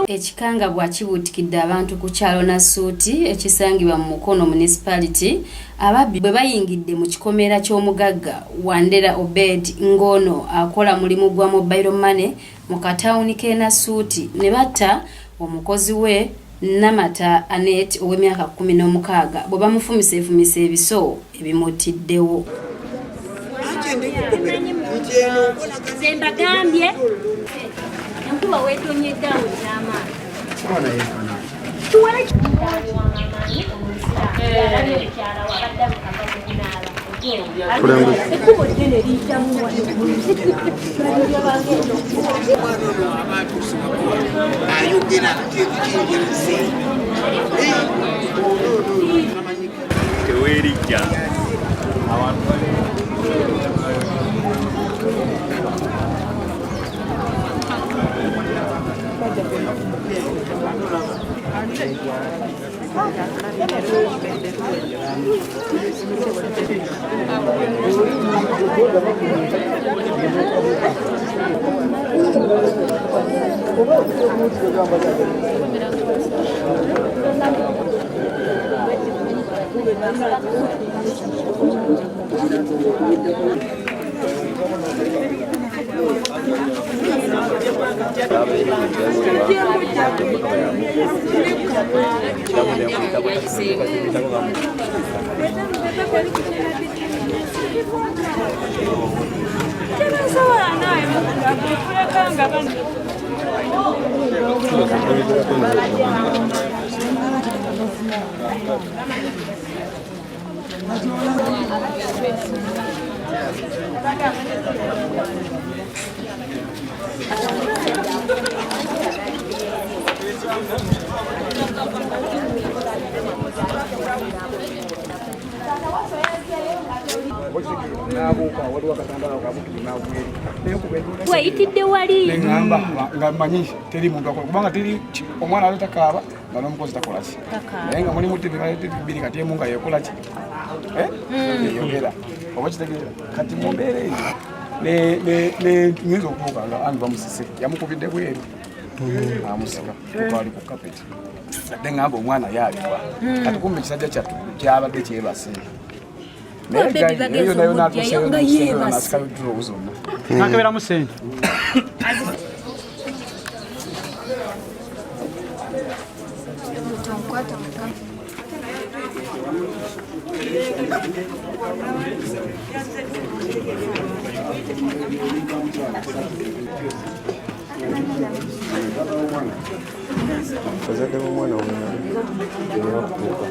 Ekikanga bwakibuutikidde abantu ku kyalo Nasuuti ekisangibwa mu Mukono municipality ababbi bwe bayingidde mu kikomera ky'omugagga Wandera Obed Ngono akola mulimu gwa mobile money mu katawuni k'e Nasuuti ne batta omukozi we Namata Anet ow'emyaka 16 bwe bamufumiseefumisa ebiso ebimutiddewo. Zembagambye enkuba weetonyeddawo ez'amaanyi ekkubo ddene liyitamu teweerijja abantu wayitidde wali neŋŋamba nga manyi teri muntu akola kubanga teri omwana ale takaaba nga n'omukozi takola ki naye nga mulimu bbiri kati emu nga yekola ki eyogera oba kitegeera kati mu mbeera eyo nyinza okubuuka nga ani bamusise yamukubidde bweru amusika tukali ku kapeti ate ngamba omwana yalibwa kati kumbe ekisajja kyattu kyabadde kyebase nakeberamu sente bazadde b'omwana nebakutuuka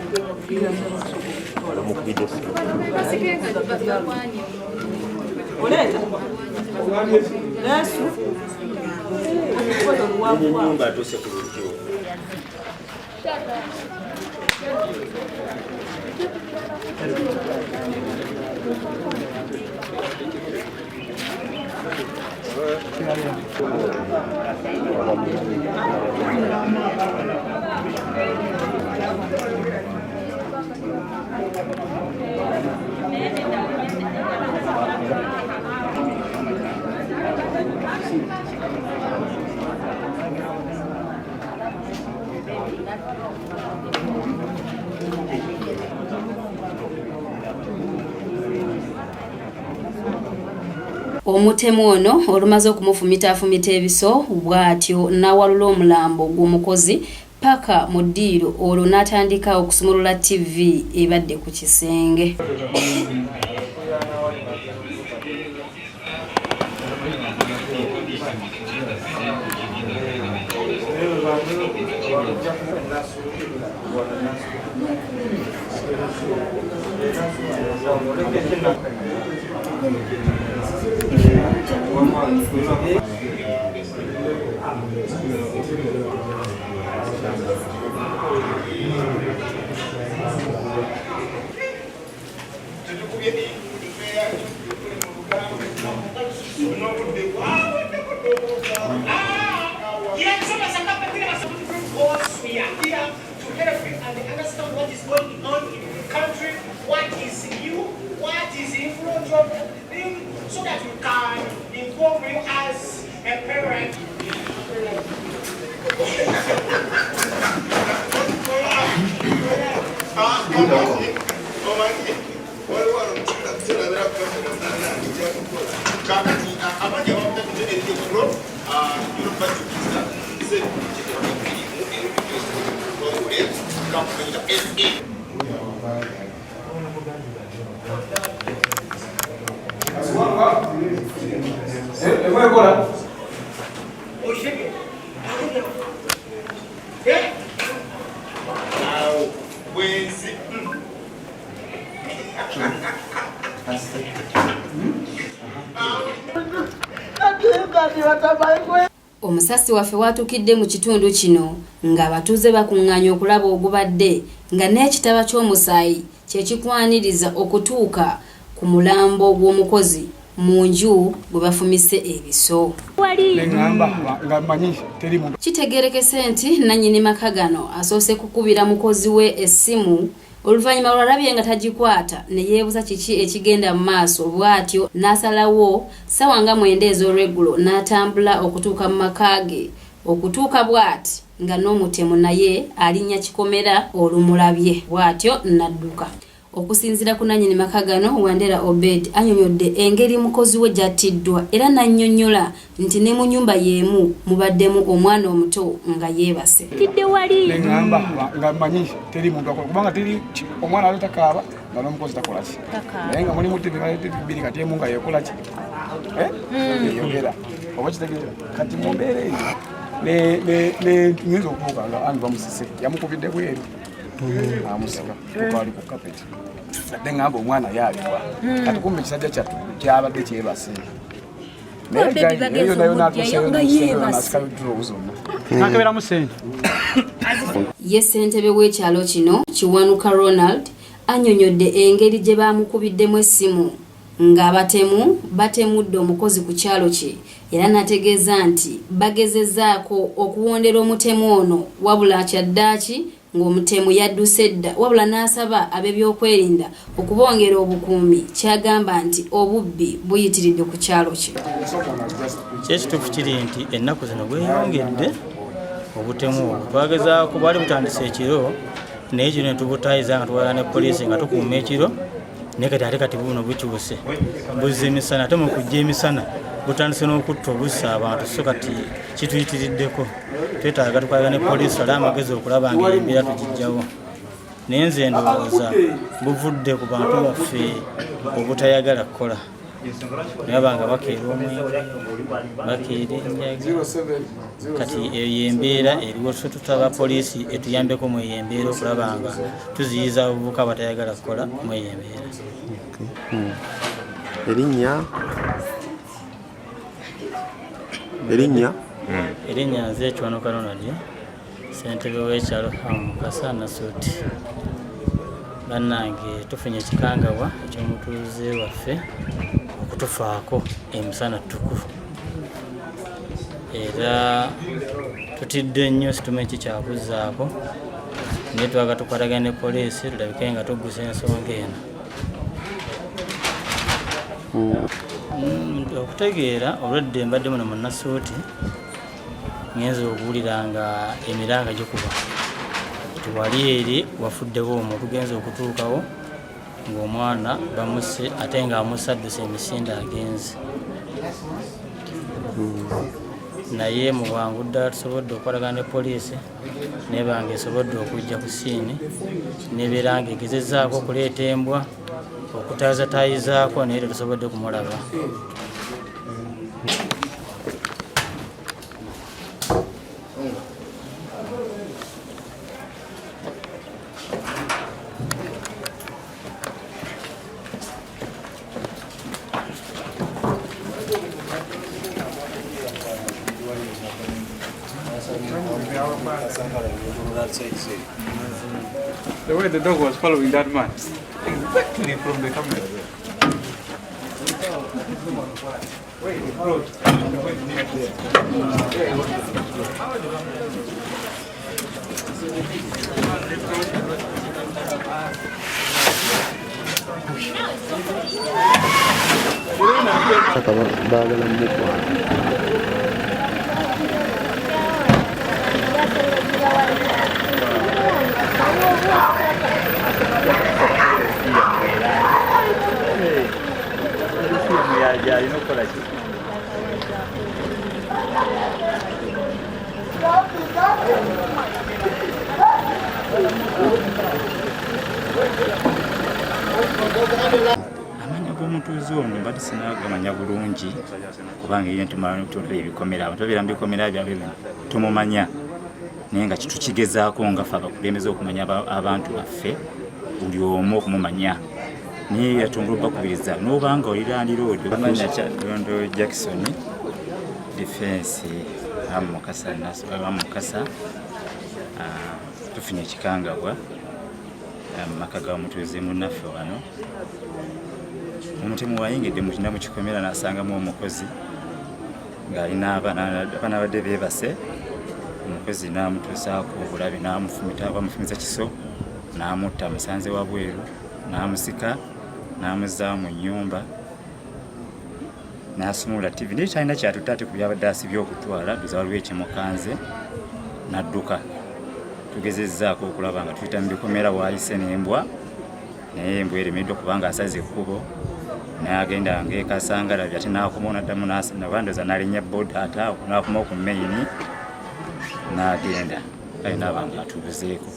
alamukubidde nga atuse ku lujjo Omutemu ono olumaze okumufumita ebiso bw'atyo n'awalula omulambo gw'omukozi paka mu ddiiro olwo n'atandika okusumulula TV ebadde ku kisenge. Omusasi waffe watukidde mu kitundu kino nga abatuuze bakuŋŋaanya okulaba ogubadde nga n'ekitaba ky'omusaayi kyekikwaniriza okutuuka ku mulambo gw'omukozi mu nju gwe bafumise ebiso. Kitegeerekese nti nannyini maka gano asoose kukubira mukozi we essimu oluvannyuma lwalabye nga tagikwata ne yeebuza kiki ekigenda mu maaso bw'atyo n'asalawo ssaawa nga 9 ez'olweggulo n'atambula okutuuka mu maka ge okutuuka bw'ati nga n'omutemu naye alinnya kikomera olumulabye bw'atyo n'adduka. Okusinziira ku nannyini maka gano Wandera Obed annyonnyodde engeri mukozi we gy'attiddwa era n'annyonnyola nti ne mu nnyumba y'emu mubaddemu omwana omuto nga yeebase. Tidde wali Neŋŋamba nga mmanyi teri muntu akola kubanga teri omwana ali takaaba nga n'omukozi takola ki naye nga mulimu TV bbiri kati emu nga yeekola ki yeyogera oba kitegeera kati mu mbeera eyo nyinza okubuuka nga ani bamusise yamukubidde bweru amusika tukwali ku kapeti ate ngamba omwana yaalibwa kati kumbe ekisajja kyattu kyabadde kyebase nakeberamu sente. Ye ssentebe w'ekyalo kino Kiwanuka Ronald annyonnyodde engeri gye baamukubiddemu essimu ng'abatemu batemudde omukozi ku kyalo kye era n'ategeeza nti bagezezzaako okuwondera omutemu ono wabula kyaddaaki ng'omutemu yadduse dda wabula n'asaba ab'ebyokwerinda okubongera obukuumi kyagamba nti obubbi buyitiridde ku kyalo kye. Kyekituufu kiri nti ennaku zino bweyongedde obutemu obwo twagezaako bwali butandise ekiro naye kino ne tubutayiza nga tuwalana ne poliisi nga tukuuma ekiro naye kati buno bukyuse buzza emisana ate mu kujja emisana butandise n'okutta obussa abantu so kati kituyitiriddeko twetaaga tukwagala ne poliisi wali amagezi okulaba nga embeera tugijjawo naye nze ndowooza buvudde ku bantu baffe obutayagala kukola naye banga bakeera omwenge bakeera enjaga kati eyo yembeera eriwo so tutaba poliisi etuyambeko mu yembeera okulaba nga tuziyiza abavubuka abatayagala kukola mu yembeera. Erinnya nze Kiwanuka Ronald ssentebe w'ekyalo Mukasa Nasuuti. Bannange tufunye ekikangabwa eky'omutuuze waffe okutufaako emisana ttuku era tutidde nnyo situma ki kyakuzzaako naye twaga tukwatagana ne poliisi tulabike nga tuggusa ensonga eno. Okutegeera olwedde mbadde muno mu Nasuuti ngenza okuwulira nga emiranga gikuba tiwali eri wafuddewo omu tugenza okutuukawo ng'omwana bamuse ate ng'amusse adduse emisinde agenze naye mu bwangu ddala tusobodde okukolagana ne poliisi naye banga esobodde okujja ku siini nebeera nga egezezzaako okuleeta embwa okutaayizatayizaako naye tetusobodde kumulaba. The way the dog was following that man. Exactly from the camera. Wait, approach. amantuuzo ono mbadde sinagamanya bulungi kubanga ye ntumala n'okutwala ebikomera abantu babeera mu bikomera byabwe bino tumumanya naye nga kitukigezaako nga ffe abakulembeze okumanya abantu baffe buli omu okumumanya naye yatungulu bakubiriza n'obanga olirandi road bamanya Kyadondo Jackson defense amukasa tufunye ekikangabwa maka ga mutuuze munnaffe wano omutemu wayingidde mu kikomera n'asangamu omukozi ng'alina abaana badde beebase omukozi n'amutuusaako obulabe bamufumita kiso n'amutta musanze wabweru n'amusika n'amuzza mu nnyumba n'asumula TV naye talina kyatutte ate ku byabadde asibye okutwala tuza waliwo ekimukanze n'adduka tugezezzaako okulaba nga tuyita mu bikomera waayise n'embwa naye embwa eremeddwa kubanga asaze ekkubo naye agenda ng'ekasangalabye ate n'akoma onaddamu nabandoza n'alinnya boda ate awo n'akoma ku meyini n'agenda kale n'abanga atubuzeeko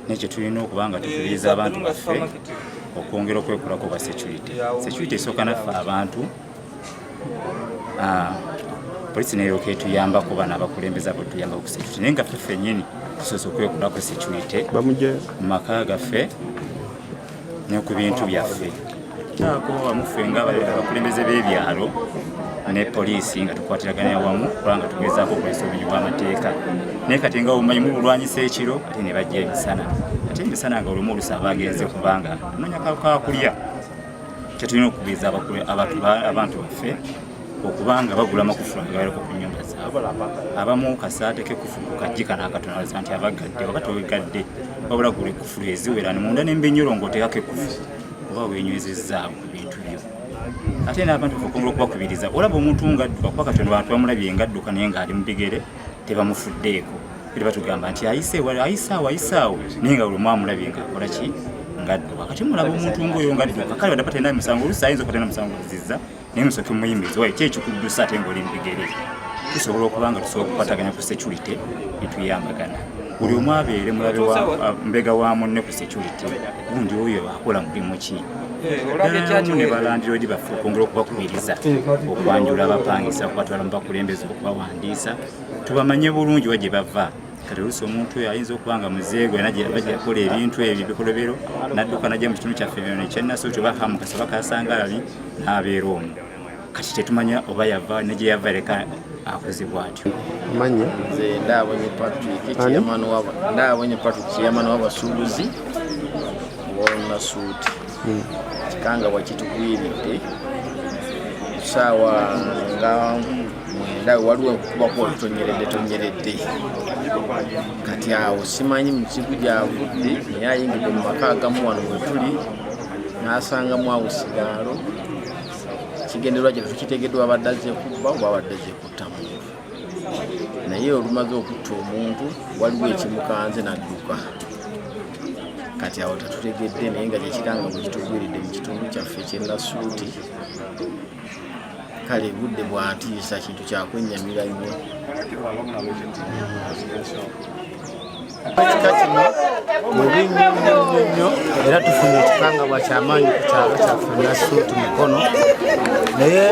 naye kye tulina okuba nga tukubiriza abantu baffe okwongera okwekolako bwa security esooka naffe abantu polisi neyoka etuyambako bano abakulembeza abo tuyambako ku security naye nga ffe ffennyini tusoose okwekolako security mu maka gaffe ne ku bintu byaffe ako bamuffe nga abakulembeze b'ebyalo ne poliisi nga tukwatiraganya wamu kubanga tugezaako okulesa obumenyi bw'amateeka naye kati nga obumanyi mubulwanyisa ekiro ate ne bajja emisana ate emisana nga olumu olusa bagenze kubanga tunoonya kakulya kyetulina okukubiriza abantu baffe okubanga bagula amakufulu agaliko ku nnyumba zaabwe abamu kasaateko ekufulu ku kajjika n'akatonalaza nti abagadde wakati wegadde wabula gula ekufulu eziwera ne munda n'embenyolo ng'oteekako ekufulu oba wenywezezaawo ku bintu byo ate n'abantu okongera okubakubiriza olaba omuntu ngadduka kuba katono bantu bamulabye ngadduka naye ng'ali mu bigere tebamufuddeeko era batugamba nti ayisaawo naye nga buli mwamulabye ng'akola ki ngadduka kati mulaba omuntu ng'oyo ngadduka kale badde batenda musango oluusi ayinza okutenda musango zizza naye musooke muyimiriza waye kyekikuddusa ate ng'oli mu bigere tusobola okuba nga tusobola okukwataganya ku security netuyambagana buli omu abeere mulabe mbega wa munne ku security gundi oyo akola mulimu ki omu ne balandira edi baffe okwongera okubakubiriza okwanjula abapangisa okubatwala mu bakulembeze okubawandiisa tubamanye bulungi wa gye bava kati oluusi omuntu oyo ayinza okuba nga muzeego era bajja yakola ebintu ebyo bikolobero n'adduka najja mu kitundu kyaffe bino ekyannasooti oba kamukasa oba kasangalabi n'abeera omu kati tetumanya oba yava ne gye yava leka akoze bw'atyo manya nze ndaabonye Patrick kiyamani w'abasuubuzi w'olunasuuti kikangabwa kitugwiridde ssaawa nga mwenda waliwo okukubako olutonyeredde kati awo simanyi mukigu gyavudde naye ayingidde mu maka agamu wano we tuli n'asangamu awo sigaalo kigendererwa kye tukitegeddwa abadde azze kubba oba abadde azze kutta muntu naye olumaze okutta omuntu waliwo ekimukanze n'adduka kati awo tatutegedde naye nga kyekiranga bwe kitugwiridde mu kitundu kyaffe ekyennasuuti kale budde bwantiisa kintu kyakwennyamira nnyo ekika kino mubi nnyo era tufunye ekikangabwa kyamaanyi ku kyalo kyaffe nasuuti mukono naye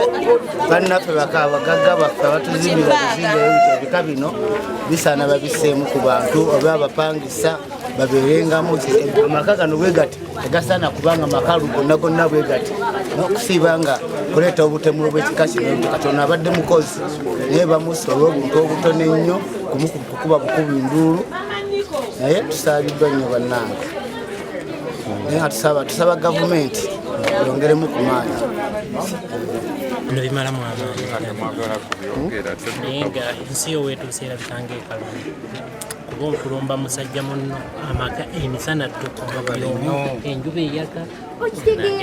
bannaffe bakabagagga baffe abatuzimbira bizimbe ebika bino bisaana babiseemu ku bantu oba abapangisa babeerengamu amaka gano bwe gati tegasaana kubanga makalu gonna bwe gati n'okusiiba nga kuleeta obutemu bw'ekika kino Katonda abadde mukozi naye bamusa olw'obuntu obutono ennyo kukuba bukuba nduulu naye tusaabiddwa nnyo bannange naye nga tusaba gavumenti yongeremu ku maanyi bino bimalamu amaanyi naye nga ensi yo weetuuse erabikanga ekalulu kuba okulumba musajja munno amaka emisana tukuba buli omu enjuba eyaka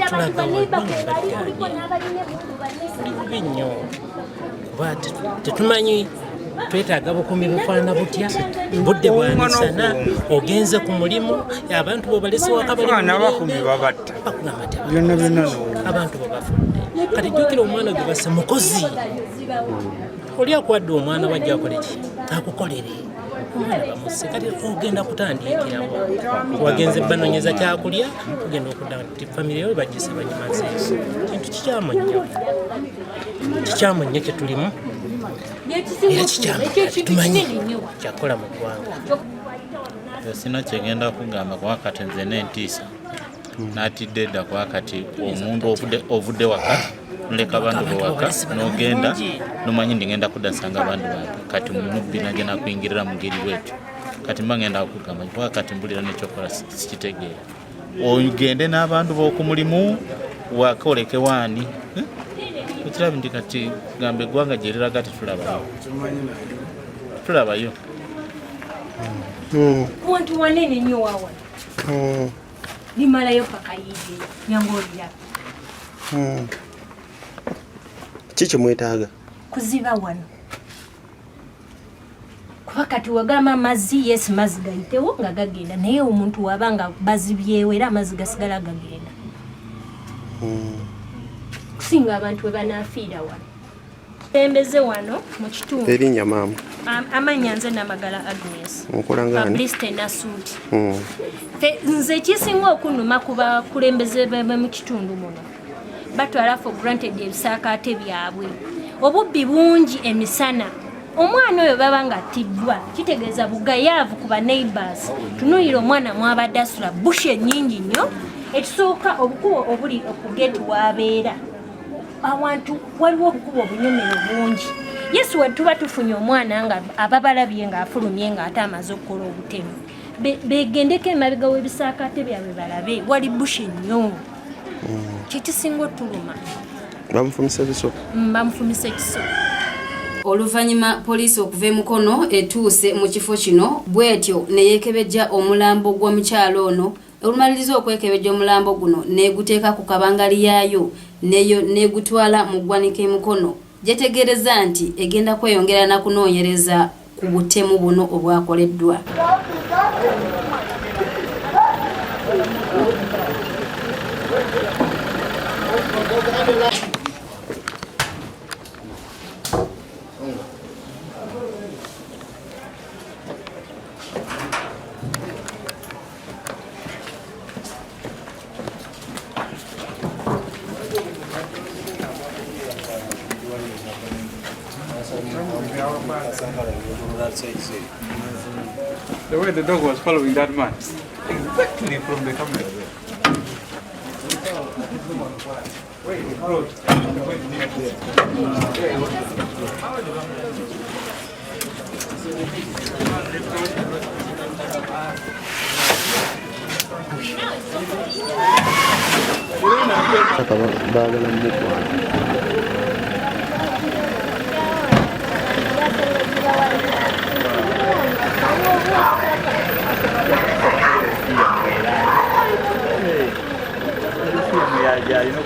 tulaga wabubi nnyo kuba tetumanyi twetaaga bukumi bufaana butya budde bwamisana ogenze ku mulimu abantu bobalese wakabali babatta abantu babafudde kati jjukira omwana gwe basse mukozi oli akwadde omwana wajja akoleki akukolere omwana bamuse kati ogenda kutandikirawo wagenze banonyeza kyakulya ogenda okudda nti famire yo bagise bagimaze kintu kikyamu nnyo kyetulimu era kikyamu tumanyi kyakola mu ggwanga sina kyegenda kugamba kuba kati nze n'entiisa natidde dda kuba kati omuntu ovudde waka noleka bandu bawaka nogenda nomanyi ndigenda kudda nsanga bandu bange kati mumubbi nagenda kuyingirira mugeri bwetyo kati mba ngenda kugamba kuba kati mbulira nekyokola sikitegeera ogende n'abandu b'okumulimu wakoleke waani ekirabi ndi kati gamba eggwanga gyeriraga tulabayo wantu wanene nnyo wawa limalayo paka yide nyangolira kiki mwetaaga kuziba wano kuba kati wagamba amazzi yes mazzi gayitewo nga gagenda naye omuntu waba nga bazibyewo era amazzi gasigala gagenda kusinga abantu we banaafiira wano tembeze wano mu kitundu erinnya maama amanya nze Namagala Agnes okulangani nasuuti nze kisinga okunuma ku bakulembeze mu kitundu muno batwala for granted ebisaakaate byabwe obubbi bungi emisana omwana oyo baba nga attiddwa kitegeeza bugayaavu ku baneighbors tunuulira omwana mwabadde asula bush ennyingi nnyo ekisooka obukubo obuli okugeti waabeera awantu waliwo obukubo obunyomero bungi yesu we tuba tufunye omwana nga ababalabye ng'afulumye ng'ate amaze okukola obutemu begendeko emabega w'ebisaakaate byabwe balabe wali bushi nnyo kyekisinga otuluma bamufumise biso bamufumise kiso oluvannyuma poliisi okuva emukono etuuse mu kifo kino bwetyo neyeekebejja omulambo gwa mukyalo ono olumaliriza okwekebejja omulambo guno neeguteeka ku kabangali yaayo neyo neegutwala mu ggwanika emukono gyetegereza nti egenda kweyongera na kunoonyereza ku butemu buno obwakoleddwa The way the dog was following that man. Exactly from the camera there. Wait, it closed. Yeah, you know,